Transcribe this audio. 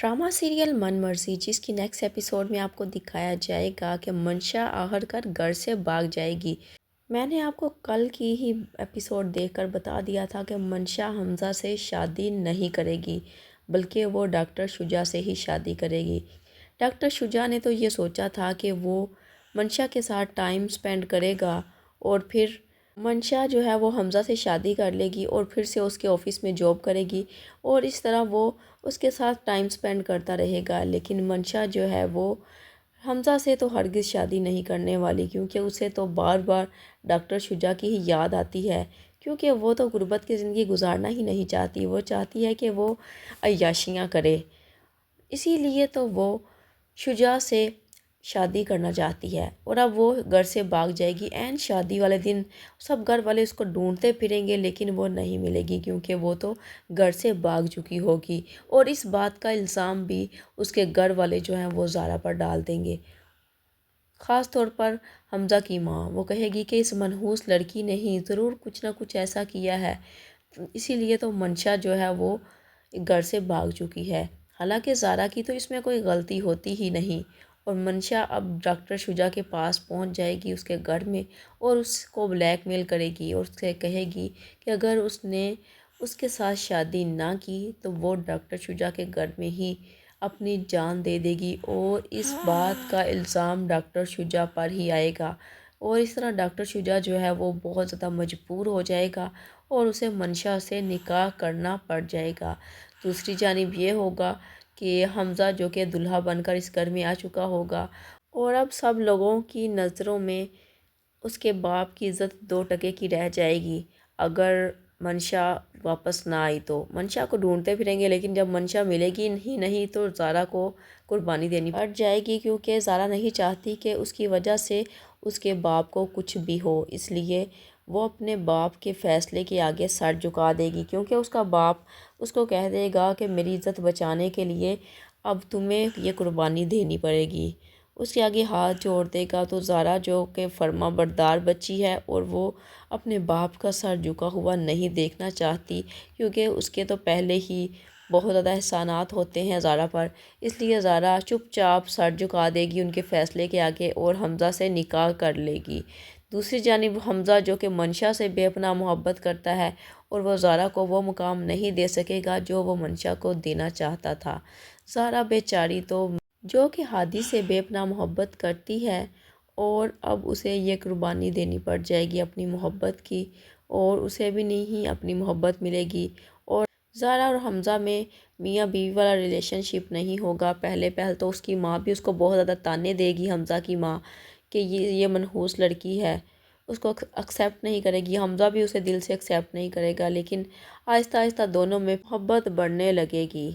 Drama serial मन मर्जी जिसकी नेक्स्ट एपिसोड में आपको दिखाया जाएगा कि मंशा आखिरकार घर से भाग जाएगी। मैंने आपको कल की ही एपिसोड देखकर बता दिया था कि मंशा हमज़ा से शादी नहीं करेगी, बल्कि वो डॉक्टर शुजा से ही शादी करेगी। डॉक्टर शुजा ने तो ये सोचा था कि वो मंशा के साथ टाइम स्पेंड करेगा और फिर मंशा जो है वो हमज़ा से शादी कर लेगी और फिर से उसके ऑफ़िस में जॉब करेगी और इस तरह वो उसके साथ टाइम स्पेंड करता रहेगा। लेकिन मंशा जो है वो हमज़ा से तो हरगिज़ शादी नहीं करने वाली, क्योंकि उसे तो बार बार डॉक्टर शुजा की ही याद आती है, क्योंकि वो तो गुर्बत की ज़िंदगी गुजारना ही नहीं चाहती। वो चाहती है कि वो अय्याशियाँ करे, इसीलिए तो वो शुजा से शादी करना चाहती है और अब वो घर से भाग जाएगी। एंड शादी वाले दिन सब घर वाले उसको ढूंढते फिरेंगे, लेकिन वो नहीं मिलेगी, क्योंकि वो तो घर से भाग चुकी होगी। और इस बात का इल्ज़ाम भी उसके घर वाले जो हैं वो ज़ारा पर डाल देंगे। ख़ास तौर पर हमज़ा की माँ वो कहेगी कि इस मनहूस लड़की ने ही ज़रूर कुछ ना कुछ ऐसा किया है, इसीलिए तो मंशा जो है वो घर से भाग चुकी है। हालांकि ज़ारा की तो इसमें कोई गलती होती ही नहीं। और मंशा अब डॉक्टर शुजा के पास पहुंच जाएगी उसके घर में और उसको ब्लैकमेल करेगी और उससे कहेगी कि अगर उसने उसके साथ शादी ना की तो वो डॉक्टर शुजा के घर में ही अपनी जान दे देगी और इस बात का इल्ज़ाम डॉक्टर शुजा पर ही आएगा। और इस तरह डॉक्टर शुजा जो है वो बहुत ज़्यादा मजबूर हो जाएगा और उसे मंशा से निकाह करना पड़ जाएगा। दूसरी जानिब ये होगा कि हमज़ा जो कि दूल्हा बनकर इस घर में आ चुका होगा और अब सब लोगों की नज़रों में उसके बाप की इज़्ज़त 2 टके की रह जाएगी। अगर मंशा वापस ना आई तो मंशा को ढूंढते फिरेंगे, लेकिन जब मंशा मिलेगी ही नहीं तो ज़ारा को कुर्बानी देनी पड़ जाएगी, क्योंकि ज़ारा नहीं चाहती कि उसकी वजह से उसके बाप को कुछ भी हो। इसलिए वो अपने बाप के फ़ैसले के आगे सर झुका देगी, क्योंकि उसका बाप उसको कह देगा कि मेरी इज़्ज़त बचाने के लिए अब तुम्हें ये कुर्बानी देनी पड़ेगी। उसके आगे हाथ जोड़ देगा तो ज़ारा जो कि फर्मा बरदार बच्ची है और वो अपने बाप का सर झुका हुआ नहीं देखना चाहती, क्योंकि उसके तो पहले ही बहुत ज़्यादा एहसानात होते हैं ज़ारा पर। इसलिए ज़ारा चुपचाप सर झुका देगी उनके फ़ैसले के आगे और हमज़ा से निकाह कर लेगी। दूसरी जानिब हमज़ा जो कि मंशा से बेपनाह मोहब्बत करता है और वो ज़ारा को वो मुकाम नहीं दे सकेगा जो वो मंशा को देना चाहता था। ज़ारा बेचारी तो जो कि हादी से बेपनाह मोहब्बत करती है और अब उसे ये कुर्बानी देनी पड़ जाएगी अपनी मोहब्बत की, और उसे भी नहीं अपनी मोहब्बत मिलेगी। और ज़ारा और हमज़ा में मियाँ बीवी वाला रिलेशनशिप नहीं होगा। पहले पहल तो उसकी माँ भी उसको बहुत ज़्यादा ताने देगी, हमज़ा की माँ, कि ये मनहूस लड़की है, उसको एक्सेप्ट नहीं करेगी। हमज़ा भी उसे दिल से एक्सेप्ट नहीं करेगा, लेकिन आहिस्ता आहिस्ता दोनों में मोहब्बत बढ़ने लगेगी।